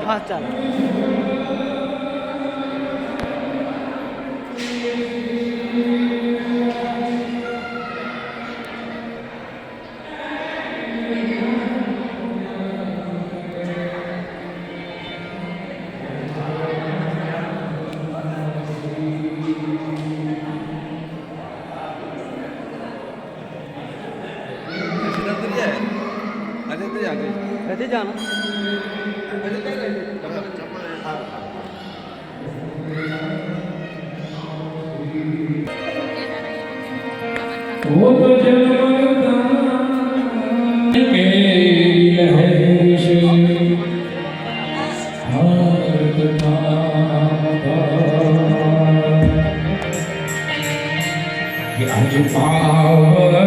Fast ચાલે. નથી જાણો वो तो जन्मता के लहर से हाथ था कि आज पावन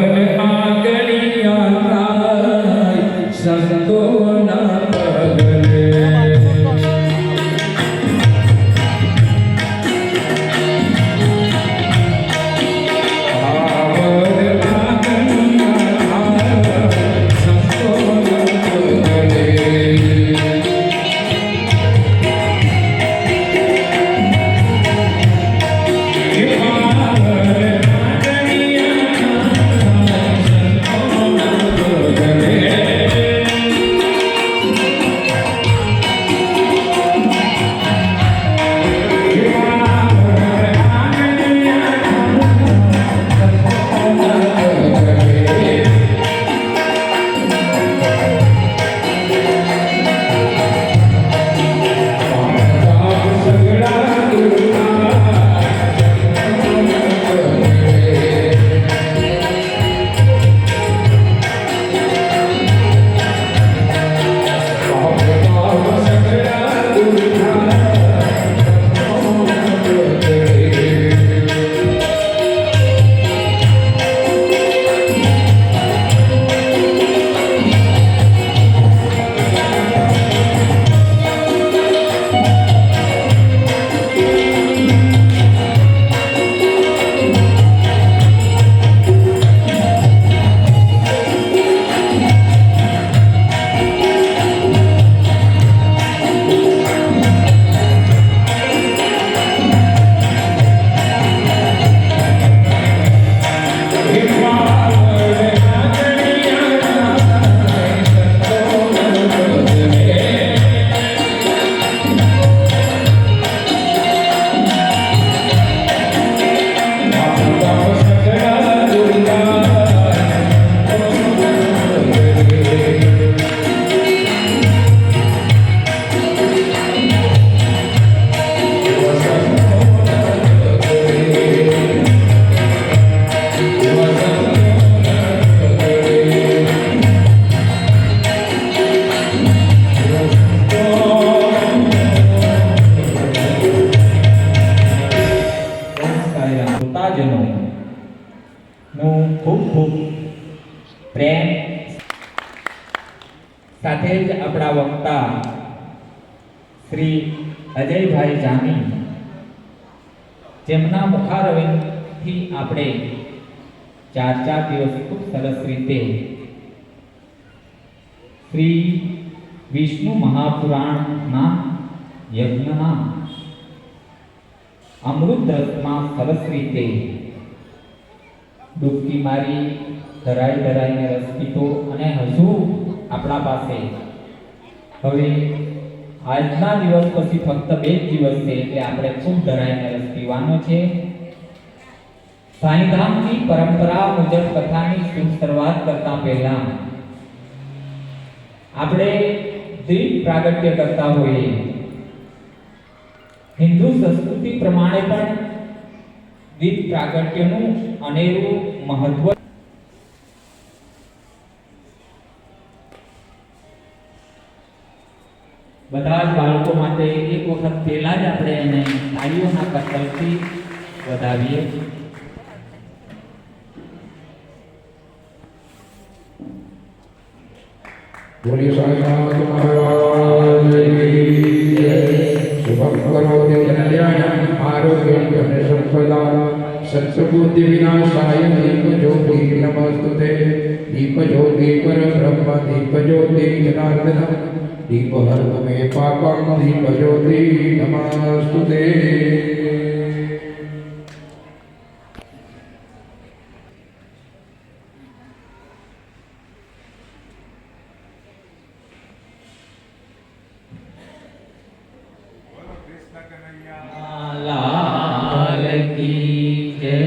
आगलिया संतो न पगले પ્રેમ સાથે જ આપણા વક્તા શ્રી અજયભાઈ જાની જેમના મુખારવિંદથી આપણે 4 દિવસ ખૂબ સરસ રીતે શ્રી વિષ્ણુ મહાપુરાણના યજ્ઞના અમૃત રસમાં સરસ રીતે ડૂબકી મારી ધરાઈને રસ પીતો અને હજુ આપણા પાસે હવે આજના દિવસ પછી ફક્ત 2 દિવસ છે એટલે આપણે ખૂબ ધરાઈને રસ પીવાનો છે. સાંઈધામની પરંપરા મુજબ કથાની શરૂઆત કરતા પહેલા આપણે દીપ પ્રાગટ્ય કરતા હોઈએ. હિન્દુ સંસ્કૃતિ પ્રમાણે પણ દીપ પ્રાગટ્યનું અનેરું મહત્વ. બધા જ બાળકો માટે એક વખત પહેલા જ આપણે એને તાળીઓના કરતલથી વધાવીએ. बोलिए साईनाथ महाराज की जय। शुभम करोति कल्याणं आरोग्यं संपदा सत्सबुद्धि विनाशाय दीपज्योति नमस्तुते। दीपज्योति परब्रह्म दीपज्योति जनार्दन दीपहर मे पापं दीपज्योति नमस्तुते। लाल की जय।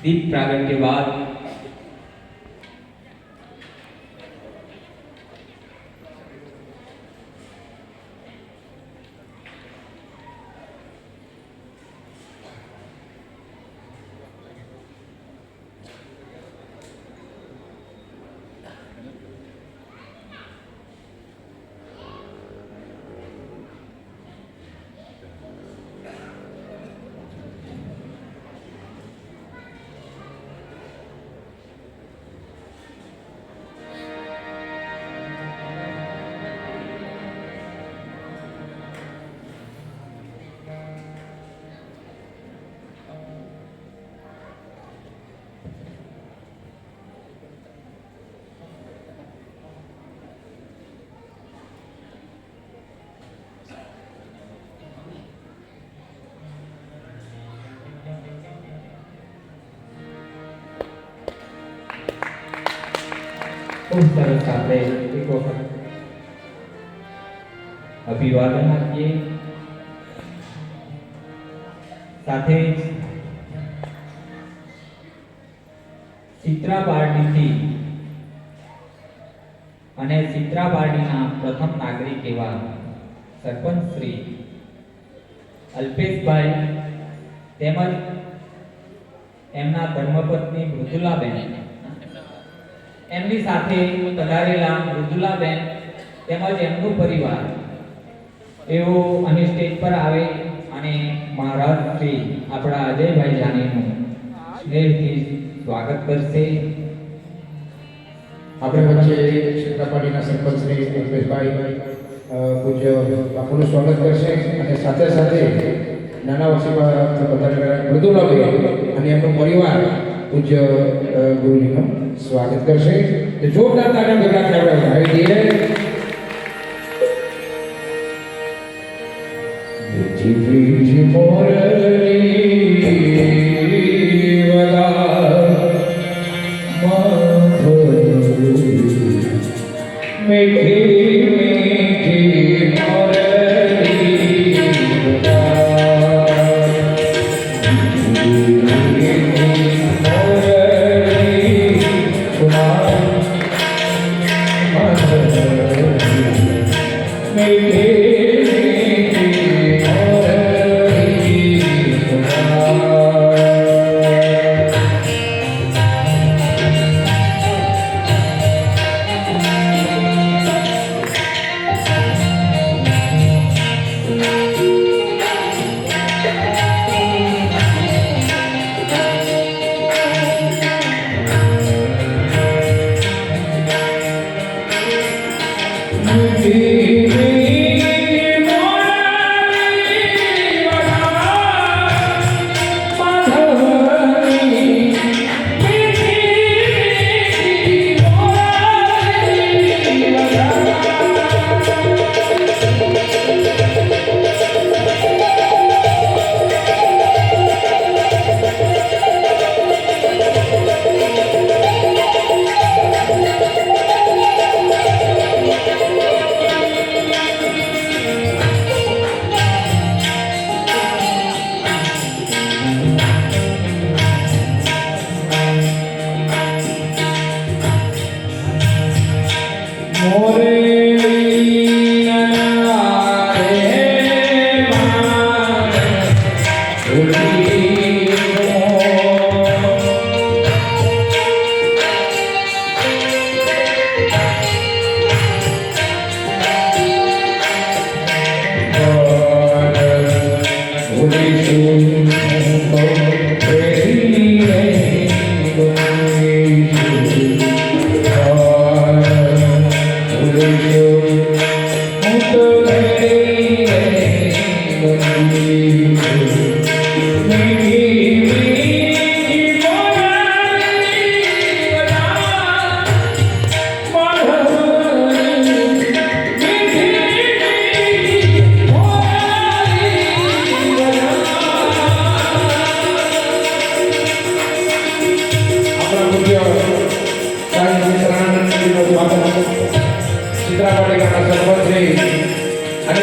दीप प्रागट्य के बाद ખૂબ સરસ આપણે એક વખત અભિવાદન આપીએ. સાથે જ ચિત્રાપારડીથી અને ચિત્રાપારડીના પ્રથમ નાગરિક એવા સરપંચ શ્રી અલ્પેશભાઈ તેમજ એમના ધર્મપત્ની મૃદુલાબેન, એમની સાથે પધારેલા મૃદુલાબેન તેમજ એમનું પરિવાર એવો અહીં સ્ટેજ પર આવે અને મહારાજ શ્રી આપણા અજયભાઈ જાનીનું સ્નેહથી સ્વાગત કરશે. આપણે વચ્ચે ક્ષેત્રપાટીના સરપંચ શ્રી અલ્પેશભાઈ પૂજ્ય બાપુનું સ્વાગત કરશે અને સાથે સાથે નાના વસીમાં પધારેલા મૃદુલાબેન અને એમનો પરિવાર પૂજ્ય ગુરુજીનું સ્વાગત કરશે. તો જોરદાર તાળીઓ ભેગા કરવા આવી દઈએ. જીવી મોરલી વલા માધુરી મીઠી મીઠી મોરલી Maybe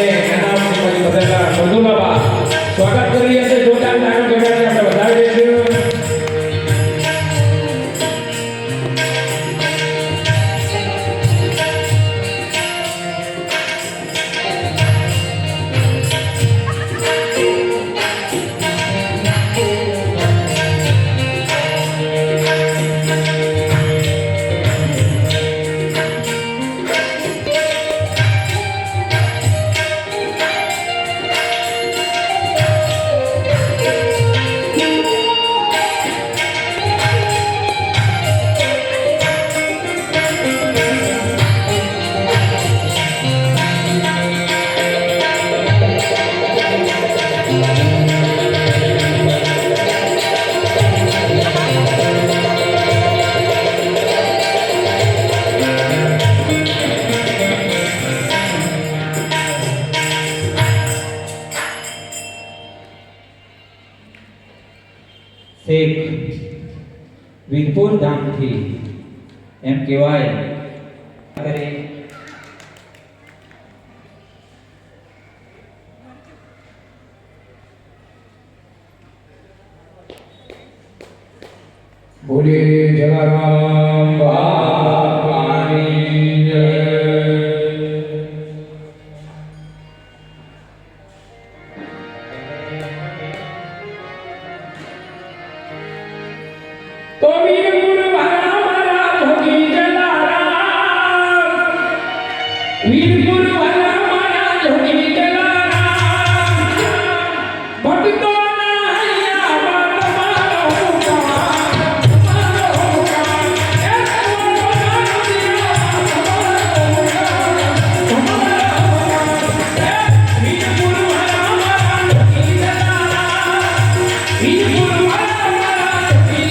નાના વસીમાંથી પધારેલા મૃદુલાબા સ્વાગત કરી રહ્યા છે. જોરદાર તાળીઓ વગાડીને આપણે વધાવી દઈશું. શેખ વીરપુર ધામથી એમ કહેવાય કરે બોલે જલારામ બાપાની જય. તો વીરપુર વાળા મારા જોગી જલારામ, વીરપુર વાળા મારા જોગી જલારામ, ભક્તોના હૈયામાં તમારો હુકમ, તમારો હુકમ, એ તમારો હુકમ, એ વીરપુર વાળા મારા જોગી જલારામ, વીરપુર વાળા મારા જોગી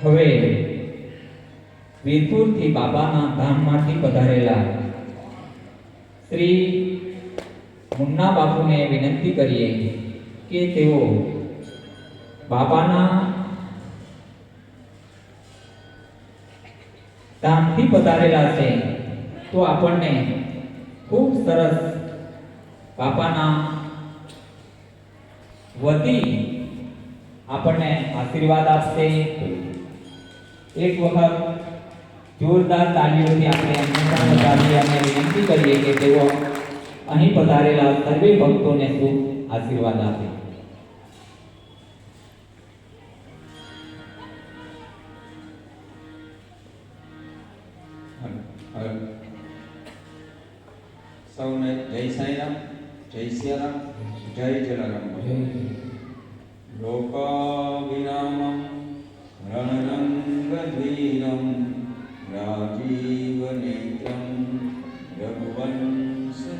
હવે વીરપુરથી બાબાના ધામમાંથી પધારેલા શ્રી મુન્ના બાપુને વિનંતી કરીએ કે તેઓ બાબાના ધામથી પધારેલા છે તો આપણને ખૂબ સરસ બાપાના વતી આપણને આશીર્વાદ આપશે. એક વખત જોરદાર તાળીઓથી આપણે એમને પણ વધાવીએ અને વિનંતી કરીએ કે તેઓ અહીં પધારેલા સર્વે ભક્તોને શુભ આશીર્વાદ આપે. સૌને જય સાંઈરામ, જય સિયારામ, જય જલારામ. લોકાવિરામમ રણરંગધીરમ રાજીવનેત્રમ રઘુવંશનાથમ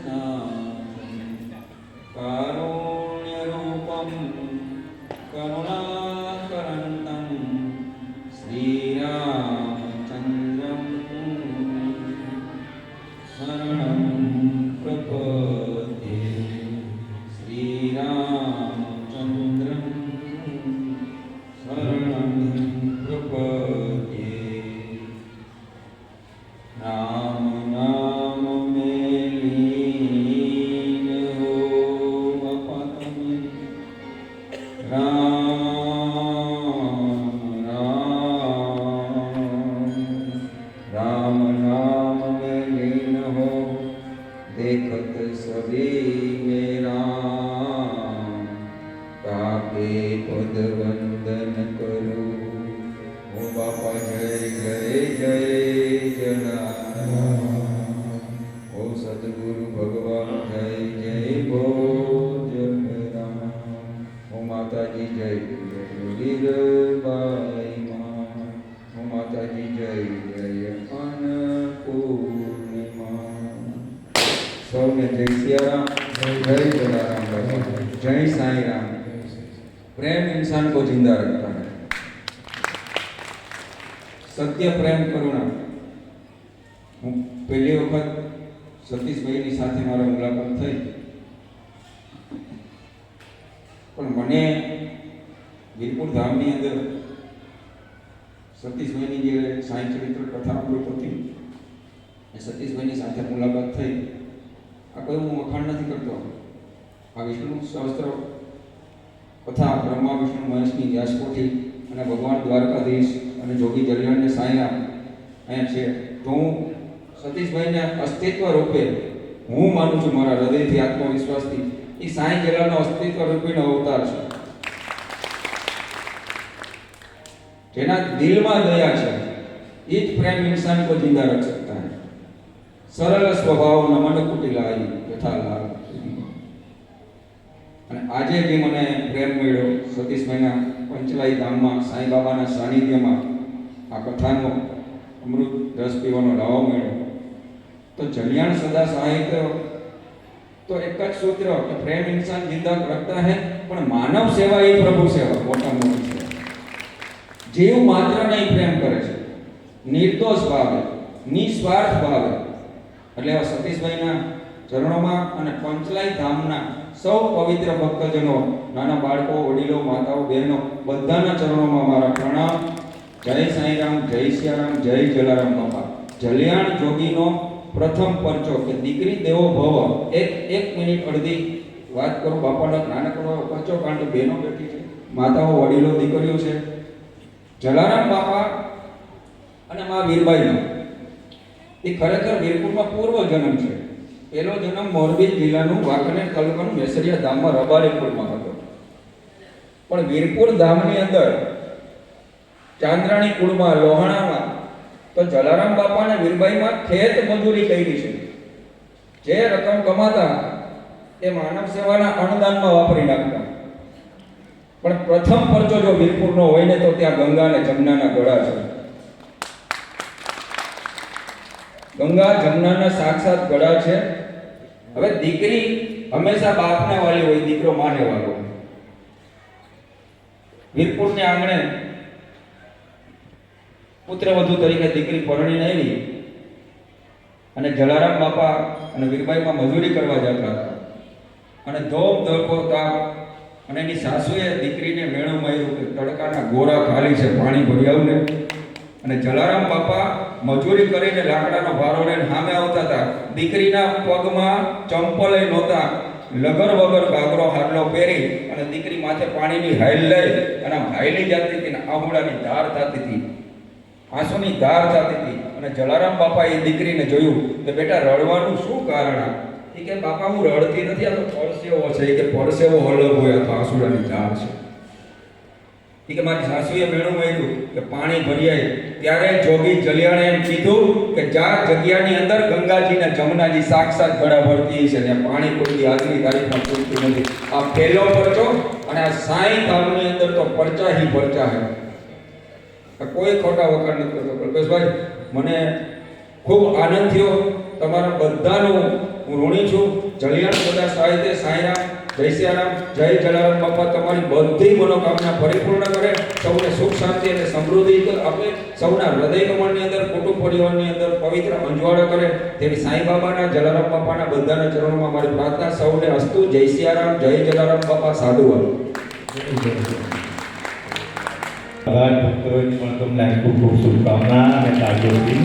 કારુણ્યરૂપમ કરુણાકરંતમ શ્રીરામચંદ્રમ શરણં પ્રપદ્યે. શ્રીરામચંદ્રમ શરણં પ્રપદ્યે. રામ નામ મેં લીન હો બાપા તમે, રામ રામ नाम में लीन हो, देखत सभी मेरा ताके पद वंदन करो. ओ बापा जय जय जय जलाराम. ओ सद्गुरु भगवान जय जय भोजराम. ओ माताजी जय वीरबाई माँ. ओ माताजी जय जय अन्नपूर्णिमा. સૌને જય સિયારામ, જય જલારામ બાબા, જય સાંઈ રામ. प्रेम इंसान को जिंदा रखता है. सत्य प्रेम करुणा. હું પહેલી વખત સતીશભાઈની સાથે મારી મુલાકાત થઈ, પણ મને વીરપુર ધામની અંદર સતીશભાઈની જે સાંઈ ચરિત્ર કથા અમૃત હતી એ સતીશભાઈની સાથે મુલાકાત થઈ. આ કોઈ હું વખાણ નથી કરતો, આ વિષ્ણુ સહસ્ત્ર કથા બ્રહ્મા વિષ્ણુ મહેશની વ્યાસકોઠી અને ભગવાન દ્વારકાધીશ અને જોગી જલિયાણને સાંઈરામ અહીંયા છે. તો હું સતીશભાઈને અસ્તિત્વ રૂપે હું માનું છું, મારા હૃદયથી આત્મવિશ્વાસથી, એ સાંઈ જલાનો અસ્તિત્વ રૂપીનો અવતાર છે. જેના દિલમાં દયા છે, એ જ પ્રેમ इंसान को जिंदा रख सकता है. सरल स्वभाव नमन कुटिलाई यथा लाल. અને આજે જે મને પ્રેમ મળ્યો સતીશભાઈના પંચલાઈ ધામમાં સાંઈ બાબાના સાનિધ્યમાં આ કથાનો અમૃત રસ પીવાનો લાવો મળ્યો, તો જલિયાણ સદા સાહિત્ય તો એક જ સૂત્ર કે પ્રેમ इंसान जिंदा रखता है, પણ માનવ સેવા એ પ્રભુ સેવા મોટા મોટી છે. જીવ માત્ર નહીં પ્રેમ કરે છે, નિર્દોષ ભાવે, નિસ્વાર્થ ભાવે. એટલે સતીશભાઈના ચરણોમાં અને પંચલાઈ ધામના સૌ પવિત્ર ભક્તજનો, નાના બાળકો, વડીલો, માતાઓ, બહેનો, બધાના ચરણોમાં મારા પ્રણામ. જય સાંઈરામ, જય સિયારામ, જય જલારામ બાપા. જલિયાણ જોગીનો પ્રથમ પરચો કે દીકરી દેવો ભવ. એક મિનિટ અડધી વાત કરું બાપાનો નાનકડો પરચો, કારણ કે બહેનો બેઠી છે, માતાઓ, વડીલો, દીકરીઓ છે. જલારામ બાપા અને મા વીરબાઈનો એ ખરેખર વીરપુરમાં પૂર્વ જન્મ છે. પહેલો જન્મ મોરબી જિલ્લાનું વાંકાનેર તાલુકાનું મેસરિયા ધામમાં રબારી કુળમાં હતો. પણ વીરપુર ધામની અંદર ચાંદ્રાણી કુળમાં, લોહાણામાં, તો જલારામ બાપા અને વીરબાઈમાં ખેત મજૂરી કરી છે. જે રકમ કમાતા એ માનવ સેવાના અન્નદાનમાં વાપરી નાખતા. પણ પ્રથમ પરચો જો વીરપુરનો હોય ને તો ત્યાં ગંગા અને જમનાના ગળા છે. ગંગા જમનાના સાક્ષાત ગળા છે. હવે દીકરી હંમેશા બાપને વાલી હોય, દીકરો માને વાલો. વીરપુરને આંગણે પુત્રવધુ તરીકે દીકરી પરણીને આવી અને જલારામ બાપા અને વીરબાઈમાં મજૂરી કરવા જતા હતા. અને ધોમ ધોકો તાપ અને એની સાસુએ દીકરીને મેણું માર્યું કે તડકાના ગોરા ખાલી છે, પાણી ભરી આવને. અને જલારામ બાપા મજૂરી કરીને લાકડાનો ભારો લઈને સામે આવતા હતા. દીકરીના પગમાં ચંપલ નહોતા, લગર વગર ગાગરો હાડલો પહેરી અને દીકરી માથે પાણીની હાઈલ લઈ અને હાઈલી જતી હતી ને આહુડાની ધાર થતી હતી, આંસુની ધાર થતી હતી. અને જલારામ બાપા એ દીકરીને જોયું કે બેટા રડવાનું શું કારણ? એ કે બાપા હું રડતી નથી, આ તો પરસેવો છે. એ કે પરસેવો અલગ હોય, આ તો આંસુડાની ધાર છે. એ કે મારી સાસુએ મેણું માર્યું કે પાણી ભરી આવી. ત્યારે જોગી જલિયાણે એમ કીધું કે ચાર જગ્યાની અંદર ગંગાજી ને જમનાજી સાક્ષાત ગળા ભરતી છે ને પાણી કોઈ આજની તારીખમાં પૂરતું નથી. આ પહેલો પરચો. અને આ સાંઈ ધામની અંદર તો પરચા હી પરચા હે. કોઈ ખોટા વખાણ નથી કરતો. કલ્પેશભાઈ, મને ખૂબ આનંદ થયો. તમારા બધાનું હું ઋણી છું. જલિયાણ સદા સાહિત્ય સાંઈરામ, જય સિયારામ, જય જલારામ બાપા તમારી બધી મનોકામના પરિપૂર્ણ કરે, સૌને સુખ શાંતિ અને સમૃદ્ધિ આપે, સૌના હૃદય કમળની અંદર, કુટુંબ પરિવારની અંદર પવિત્ર અંજવાળો કરે, તેવી સાંઈ બાબાના, જલારામ બાપાના બધાના ચરણોમાં મારી પ્રાર્થના. સૌને અસ્તુ. જય સિયારામ, જય જલારામ બાપા. સાધુવાદ. ભગવાન ભક્તોને પણ તમને ખૂબ ખૂબ શુભકામના અને તાજોથી